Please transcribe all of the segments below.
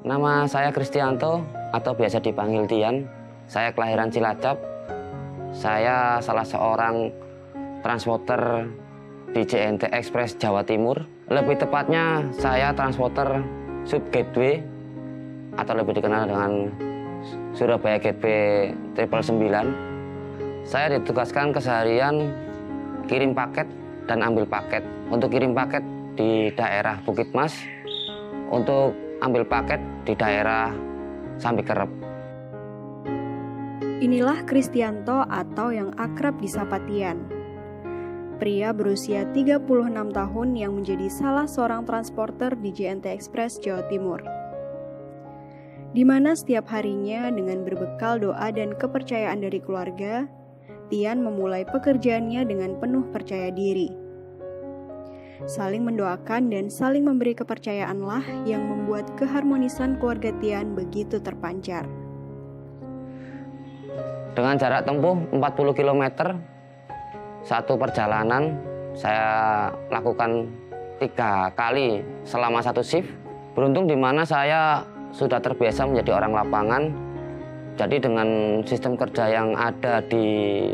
Nama saya Kristianto atau biasa dipanggil Tian. Saya kelahiran Cilacap. Saya salah seorang transporter di JNT Express Jawa Timur. Lebih tepatnya saya transporter Sub Gateway atau lebih dikenal dengan Surabaya Gateway 999. Saya ditugaskan keseharian kirim paket dan ambil paket. Untuk kirim paket di daerah Bukit Mas, untuk ambil paket di daerah Sambikerep. Inilah Kristianto atau yang akrab disapa Tian. Pria berusia 36 tahun yang menjadi salah seorang transporter di JNT Express Jawa Timur. Di mana setiap harinya dengan berbekal doa dan kepercayaan dari keluarga, Tian memulai pekerjaannya dengan penuh percaya diri. Saling mendoakan dan saling memberi kepercayaanlah yang membuat keharmonisan keluarga Tian begitu terpancar. Dengan jarak tempuh 40 km, satu perjalanan saya lakukan 3 kali selama satu shift. Beruntung di mana saya sudah terbiasa menjadi orang lapangan. Jadi dengan sistem kerja yang ada di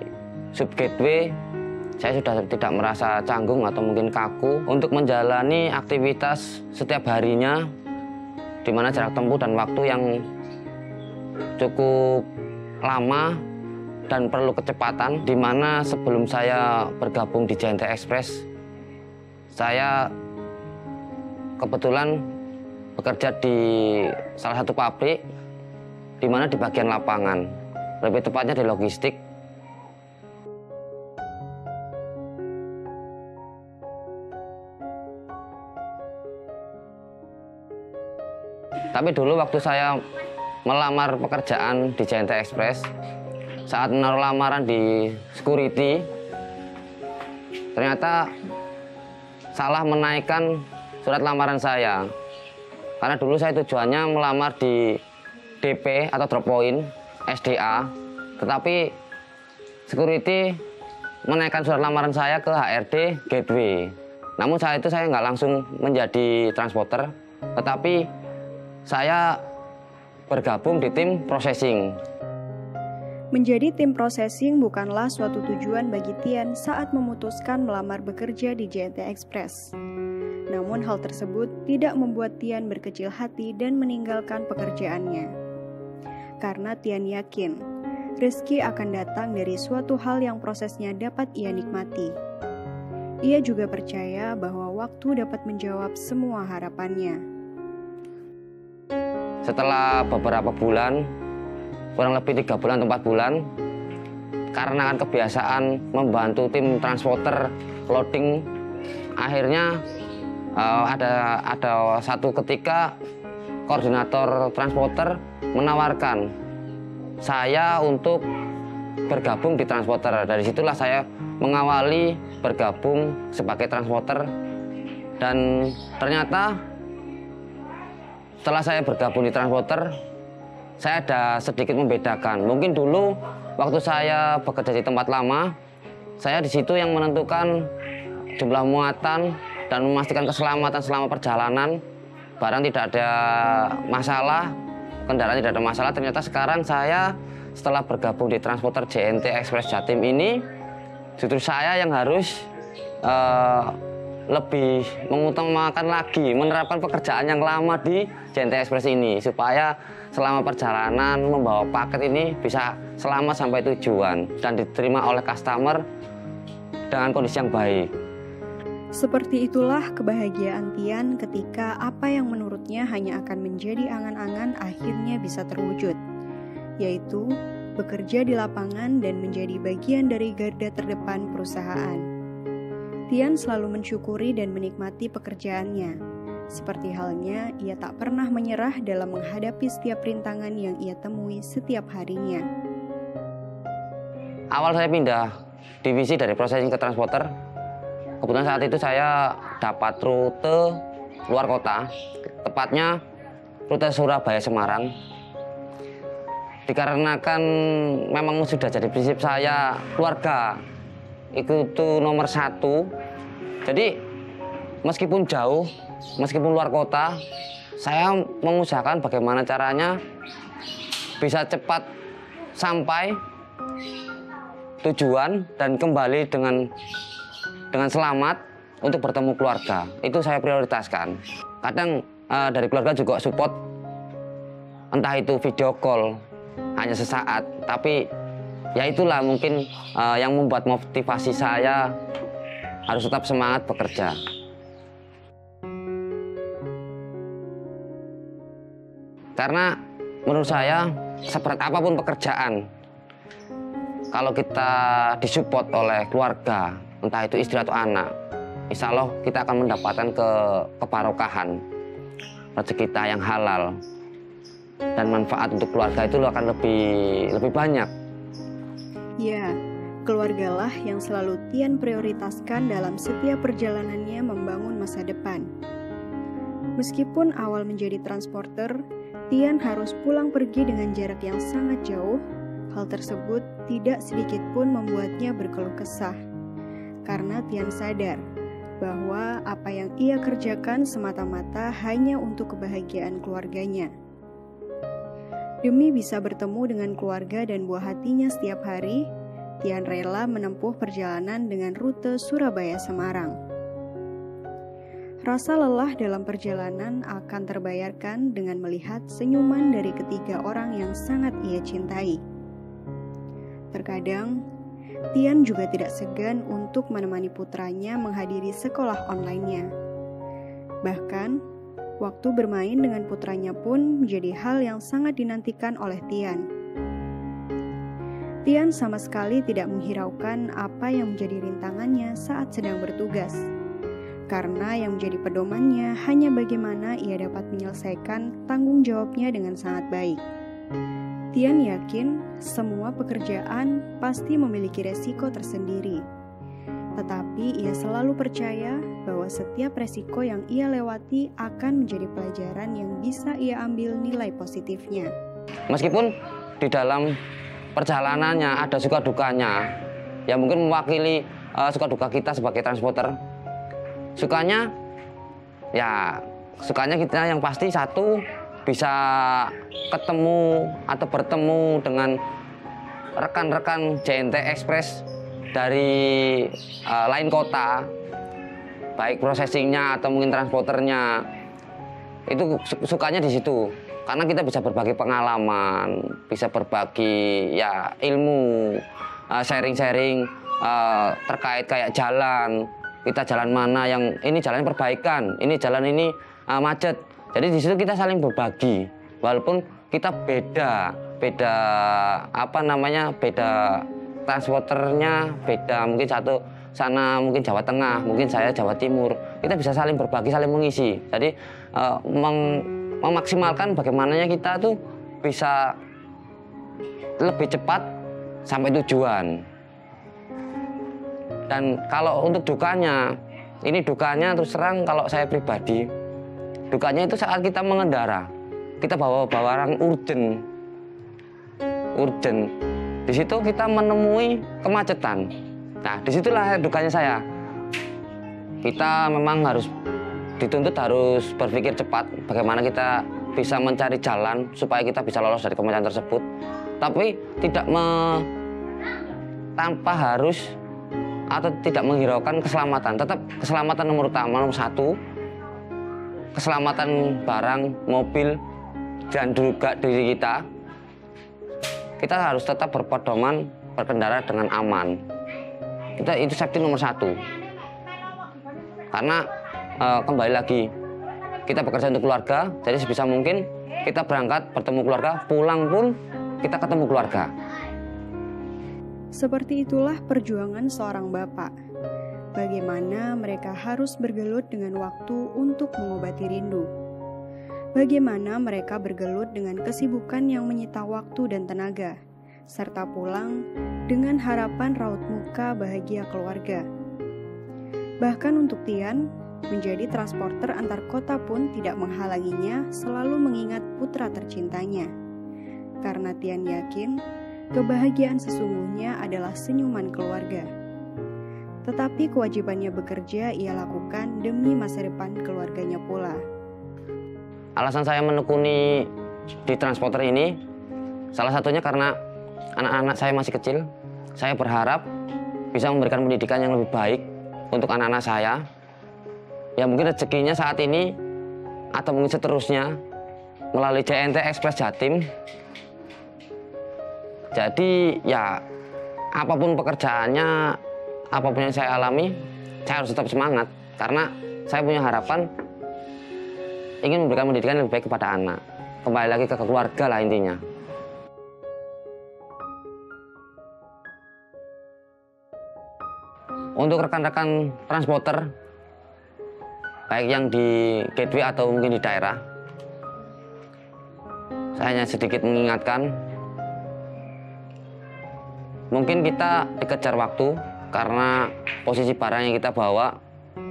Sub Gateway, saya sudah tidak merasa canggung atau mungkin kaku untuk menjalani aktivitas setiap harinya, di mana jarak tempuh dan waktu yang cukup lama dan perlu kecepatan. Di mana sebelum saya bergabung di JNT Express, saya kebetulan bekerja di salah satu pabrik, di mana di bagian lapangan, lebih tepatnya di logistik. Tapi dulu waktu saya melamar pekerjaan di JNT Express, saat menaruh lamaran di security, ternyata salah menaikkan surat lamaran saya. Karena dulu saya tujuannya melamar di DP atau drop point, SDA, tetapi security menaikkan surat lamaran saya ke HRD Gateway. Namun saat itu saya nggak langsung menjadi transporter, tetapi saya bergabung di tim processing. Menjadi tim processing bukanlah suatu tujuan bagi Tian saat memutuskan melamar bekerja di JNT Express. Namun hal tersebut tidak membuat Tian berkecil hati dan meninggalkan pekerjaannya. Karena Tian yakin, rezeki akan datang dari suatu hal yang prosesnya dapat ia nikmati. Ia juga percaya bahwa waktu dapat menjawab semua harapannya. Setelah beberapa bulan, kurang lebih 3 bulan atau 4 bulan, karena kan kebiasaan membantu tim transporter loading, akhirnya ada satu ketika koordinator transporter menawarkan saya untuk bergabung di transporter. Dari situlah saya mengawali bergabung sebagai transporter, dan ternyata setelah saya bergabung di transporter, saya ada sedikit membedakan. Mungkin dulu waktu saya bekerja di tempat lama, saya di situ yang menentukan jumlah muatan dan memastikan keselamatan selama perjalanan. Barang tidak ada masalah, kendaraan tidak ada masalah. Ternyata sekarang saya setelah bergabung di transporter JNT Express Jatim ini, justru saya yang harus lebih mengutamakan lagi, menerapkan pekerjaan yang lama di JNT Express ini, supaya selama perjalanan membawa paket ini bisa selamat sampai tujuan dan diterima oleh customer dengan kondisi yang baik. Seperti itulah kebahagiaan Tian ketika apa yang menurutnya hanya akan menjadi angan-angan akhirnya bisa terwujud, yaitu bekerja di lapangan dan menjadi bagian dari garda terdepan perusahaan. Tian selalu mensyukuri dan menikmati pekerjaannya. Seperti halnya, ia tak pernah menyerah dalam menghadapi setiap rintangan yang ia temui setiap harinya. Awal saya pindah divisi dari processing ke transporter, kebetulan saat itu saya dapat rute luar kota, tepatnya rute Surabaya Semarang. Dikarenakan memang sudah jadi prinsip saya, keluarga itu nomor 1. Jadi meskipun jauh, meskipun luar kota, saya mengusahakan bagaimana caranya bisa cepat sampai tujuan dan kembali dengan selamat untuk bertemu keluarga. Itu saya prioritaskan. Kadang dari keluarga juga support, entah itu video call hanya sesaat, tapi ya itulah mungkin yang membuat motivasi saya harus tetap semangat bekerja. Karena menurut saya seberat apapun pekerjaan, kalau kita disupport oleh keluarga, entah itu istri atau anak, insya Allah kita akan mendapatkan kebarokahan rezeki kita yang halal, dan manfaat untuk keluarga itu akan lebih banyak. Ya, keluargalah yang selalu Tian prioritaskan dalam setiap perjalanannya membangun masa depan. Meskipun awal menjadi transporter, Tian harus pulang pergi dengan jarak yang sangat jauh. Hal tersebut tidak sedikit pun membuatnya berkeluh kesah. Karena Tian sadar bahwa apa yang ia kerjakan semata-mata hanya untuk kebahagiaan keluarganya. Demi bisa bertemu dengan keluarga dan buah hatinya setiap hari, Tian rela menempuh perjalanan dengan rute Surabaya-Semarang. Rasa lelah dalam perjalanan akan terbayarkan dengan melihat senyuman dari ketiga orang yang sangat ia cintai. Terkadang, Tian juga tidak segan untuk menemani putranya menghadiri sekolah online-nya. Bahkan, waktu bermain dengan putranya pun menjadi hal yang sangat dinantikan oleh Tian. Tian sama sekali tidak menghiraukan apa yang menjadi rintangannya saat sedang bertugas. Karena yang menjadi pedomannya hanya bagaimana ia dapat menyelesaikan tanggung jawabnya dengan sangat baik. Tian yakin semua pekerjaan pasti memiliki resiko tersendiri. Tetapi ia selalu percaya bahwa setiap resiko yang ia lewati akan menjadi pelajaran yang bisa ia ambil nilai positifnya. Meskipun di dalam perjalanannya ada suka dukanya, yang mungkin mewakili suka duka kita sebagai transporter. Sukanya kita yang pasti satu, bisa ketemu atau bertemu dengan rekan-rekan JNT Express dari lain kota, baik processingnya atau mungkin transporternya. Itu sukanya di situ, karena kita bisa berbagi pengalaman, bisa berbagi ilmu, sharing-sharing terkait kayak jalan. Kita jalan mana yang ini jalan perbaikan, ini jalan ini macet. Jadi di situ kita saling berbagi, walaupun kita beda transporternya, beda mungkin satu sana mungkin Jawa Tengah, mungkin saya Jawa Timur. Kita bisa saling berbagi, saling mengisi. Jadi memaksimalkan bagaimananya kita tuh bisa lebih cepat sampai tujuan. Dan kalau untuk dukanya, ini dukanya terus terang kalau saya pribadi, dukanya itu saat kita mengendara, kita bawa barang urgent. Di situ kita menemui kemacetan. Nah, disitulah dukanya saya. Kita memang harus dituntut harus berpikir cepat, bagaimana kita bisa mencari jalan supaya kita bisa lolos dari kemacetan tersebut. Tapi tanpa harus atau tidak menghiraukan keselamatan. Tetap keselamatan nomor utama, nomor satu. Keselamatan barang, mobil, dan juga diri kita. Kita harus tetap berpedoman berkendara dengan aman. Itu safety nomor satu. Karena kembali lagi, kita bekerja untuk keluarga, jadi sebisa mungkin kita berangkat bertemu keluarga, pulang pun kita ketemu keluarga. Seperti itulah perjuangan seorang bapak. Bagaimana mereka harus bergelut dengan waktu untuk mengobati rindu. Bagaimana mereka bergelut dengan kesibukan yang menyita waktu dan tenaga, serta pulang dengan harapan raut muka bahagia keluarga. Bahkan untuk Tian, menjadi transporter antar kota pun tidak menghalanginya selalu mengingat putra tercintanya. Karena Tian yakin, kebahagiaan sesungguhnya adalah senyuman keluarga. tetapi kewajibannya bekerja ia lakukan demi masa depan keluarganya pula. Alasan saya menekuni di transporter ini, salah satunya karena anak-anak saya masih kecil. Saya berharap bisa memberikan pendidikan yang lebih baik untuk anak-anak saya. Ya mungkin rezekinya saat ini atau mungkin seterusnya melalui JNT Express Jatim. Jadi ya apapun pekerjaannya, apapun yang saya alami, saya harus tetap semangat. Karena saya punya harapan ingin memberikan pendidikan yang lebih baik kepada anak. Kembali lagi ke keluarga lah intinya. Untuk rekan-rekan transporter, baik yang di gateway atau mungkin di daerah, saya hanya sedikit mengingatkan, mungkin kita dikejar waktu karena posisi barang yang kita bawa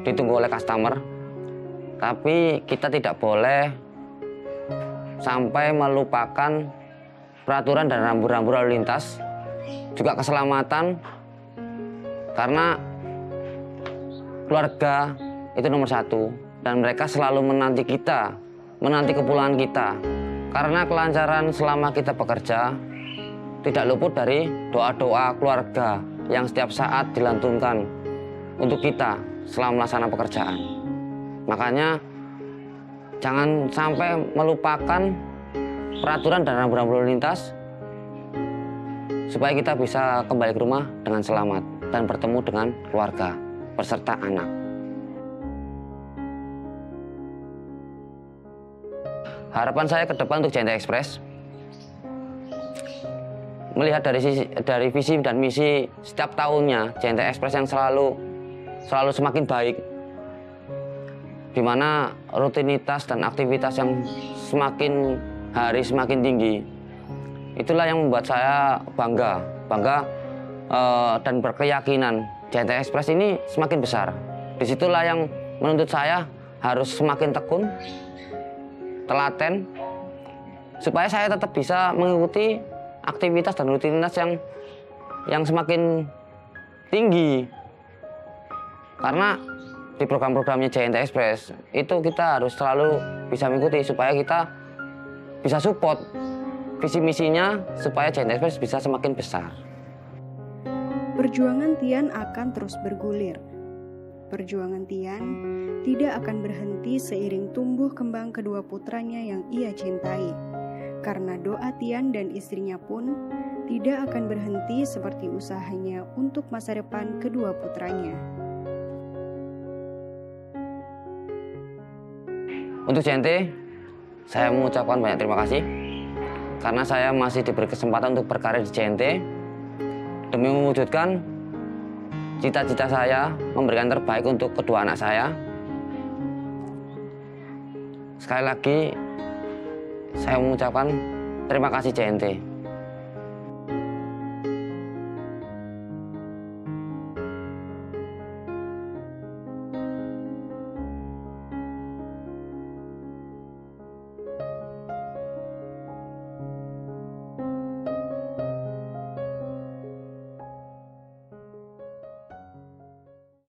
ditunggu oleh customer, tapi kita tidak boleh sampai melupakan peraturan dan rambu-rambu lalu lintas, juga keselamatan, karena keluarga itu nomor satu, dan mereka selalu menanti kita, menanti kepulangan kita. Karena kelancaran selama kita bekerja tidak luput dari doa-doa keluarga yang setiap saat dilantunkan untuk kita selama melaksanakan pekerjaan. Makanya jangan sampai melupakan peraturan dan rambu-rambu lalu lintas supaya kita bisa kembali ke rumah dengan selamat dan bertemu dengan keluarga beserta anak. Harapan saya ke depan untuk JNT Express, melihat dari visi dan misi setiap tahunnya JNT Express yang selalu semakin baik, di mana rutinitas dan aktivitas yang semakin hari semakin tinggi. Itulah yang membuat saya bangga dan berkeyakinan JNT Express ini semakin besar. Disitulah yang menuntut saya harus semakin tekun, telaten, supaya saya tetap bisa mengikuti aktivitas dan rutinitas yang semakin tinggi. Karena di program-programnya JNT Express itu kita harus selalu bisa mengikuti supaya kita bisa support visi misinya supaya JNT Express bisa semakin besar. Perjuangan Tian akan terus bergulir. Perjuangan Tian tidak akan berhenti seiring tumbuh kembang kedua putranya yang ia cintai. Karena doa Tian dan istrinya pun tidak akan berhenti seperti usahanya untuk masa depan kedua putranya. Untuk JNT, saya mengucapkan banyak terima kasih karena saya masih diberi kesempatan untuk berkarya di JNT demi mewujudkan cita-cita saya memberikan terbaik untuk kedua anak saya. Sekali lagi, saya mengucapkan terima kasih JNT.